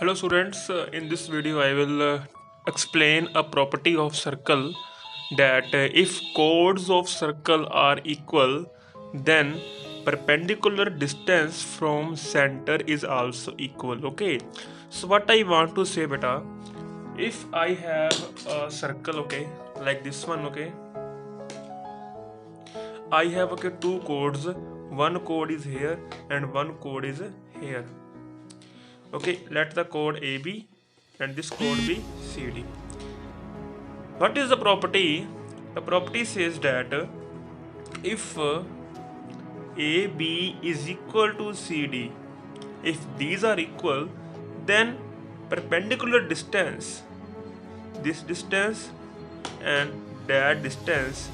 Hello students, in this video I will explain a property of circle that if chords of circle are equal, then perpendicular distance from center is also equal. Okay, so what I want to say beta, if I have a circle, okay, like this one, okay, I have two chords, one chord is here and one chord is here. Okay, let the chord AB and this chord be CD. What is the property? The property says that if AB is equal to CD, if these are equal, then perpendicular distance, this distance and that distance,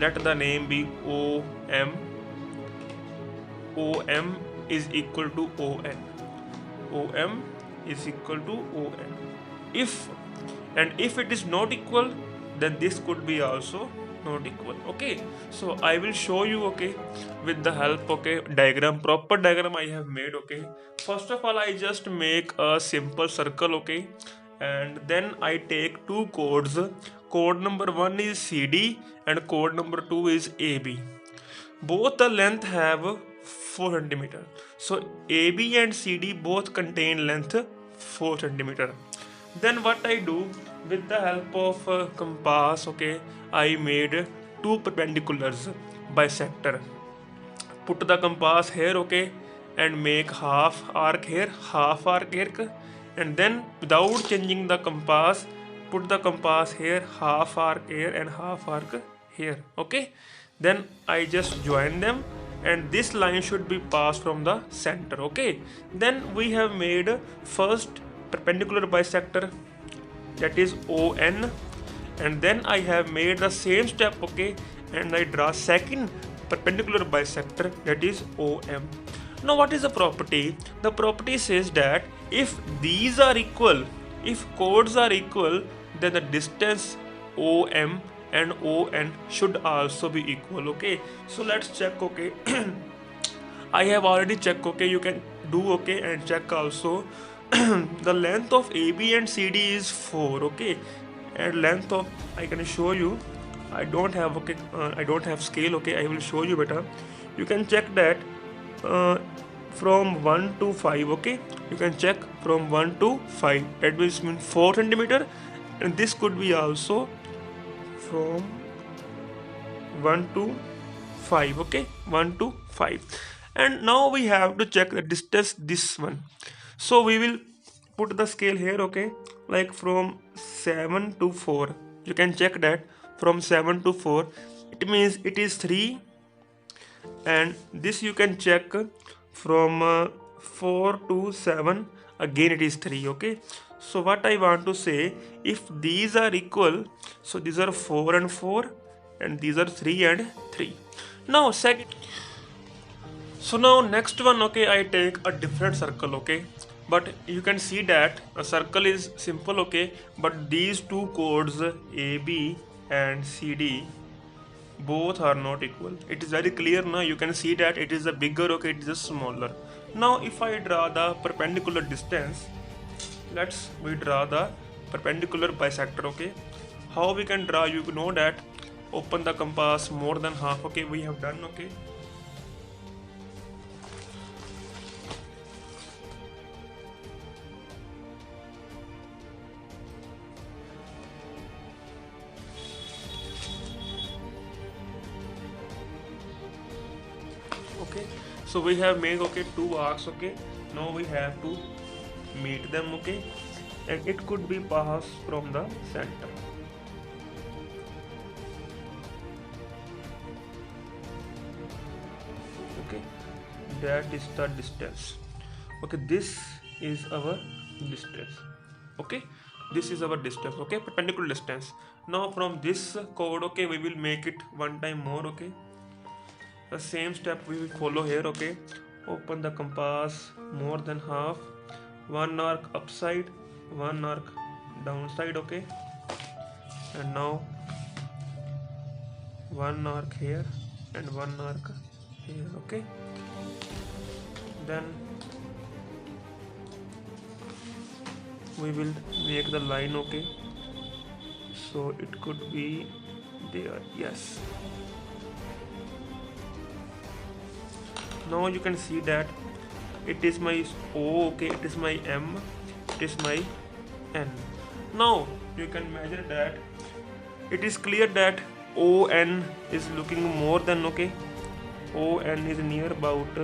let the name be OM, OM is equal to ON. OM is equal to ON. If it is not equal, then this could be also not equal. Okay, so I will show you, okay, with the help, okay, diagram, proper diagram I have made. Okay, first of all I just make a simple circle, okay, and then I take two chords. Chord number 1 is CD and chord number 2 is AB. Both the length have 4 centimeter. So AB and CD both contain length 4 centimeter. Then what I do, with the help of compass, okay, I made two perpendiculars bisector. Put the compass here, okay, and make half arc here, half arc here, and then without changing the compass, put the compass here, half arc here and half arc here. Okay, then I just join them and this line should be passed from the center. Okay, then we have made first perpendicular bisector, that is ON, and then I have made the same step, okay, and I draw second perpendicular bisector, that is OM. Now what is the property? The property says that if these are equal, if chords are equal, then the distance OM and ON should also be equal. Okay, so let's check. Okay, I have already checked. Okay, you can do, okay, and check also. The length of AB and CD is 4. Okay, and length of, I can show you, I don't have, okay, I don't have scale. Okay, I will show you better. You can check that uh, from 1 to 5. Okay, you can check from 1 to 5, that means 4 centimeter, and this could be also from 1 to 5. Okay, 1 to 5. And now we have to check the distance, this one. So we will put the scale here, okay, like from 7 to 4. You can check that from 7 to 4, it means it is 3, and this you can check from 4 to 7, again it is 3. Okay, so what I want to say, if these are equal, so these are 4 and 4 and these are 3 and 3. Now second, so now next one, okay, I take a different circle. Okay, but you can see that a circle is simple. Okay, but these two chords AB and CD both are not equal. It is very clear now. You can see that it is a bigger, okay, it is a smaller. Now if I draw the perpendicular distance, we draw the perpendicular bisector. Okay, how we can draw? You know that, open the compass more than half. Okay, we have done. Okay, okay, so we have made, okay, two arcs. Okay, now we have to meet them. Okay, and it could be passed from the center. Okay, that is the distance. Okay, this is our distance. Okay, this is our distance. Okay, perpendicular distance. Now from this chord, okay, we will make it one time more. Okay, the same step we will follow here. Okay, open the compass more than half, one arc upside, one arc downside. Okay, and now one arc here and one arc here. Okay, then we will make the line. Okay, so it could be there. Yes, now you can see that it is my O. Okay, it is my M, it is my N. Now you can measure that it is clear that ON is looking more than, okay, ON is near about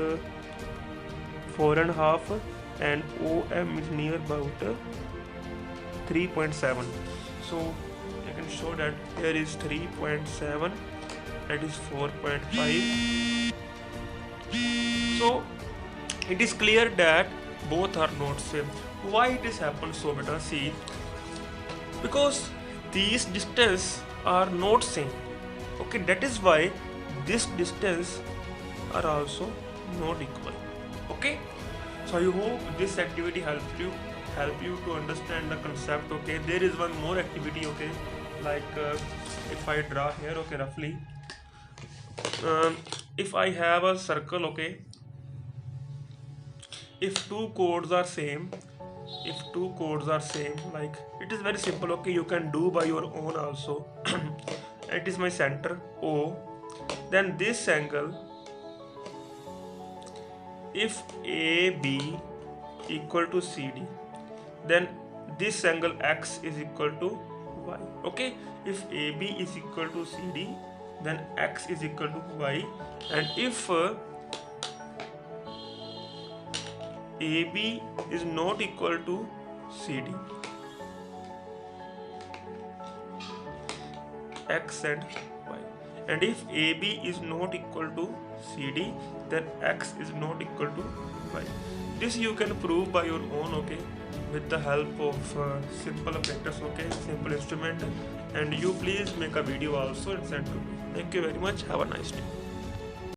4.5 and OM is near about 3.7. so I can show that here is 3.7, that is 4.5. so it is clear that both are not same. Why it is happened? So beta, see, because these distance are not same. Okay, that is why this distance are also not equal. Okay, so I hope this activity help you to understand the concept. Okay, there is one more activity. Okay, like if I draw here, okay, roughly, if I have a circle, okay, if two chords are same, like, it is very simple. Okay, you can do by your own also. It is my center O, then this angle, if AB equal to CD, then this angle X is equal to Y. Okay, if AB is equal to CD, then X is equal to Y, and if AB is not equal to CD, X and Y, and if AB is not equal to CD, then X is not equal to Y. This you can prove by your own, okay, with the help of simple apparatus, okay, simple instrument, and you please make a video also and send to me. Thank you very much. Have a nice day.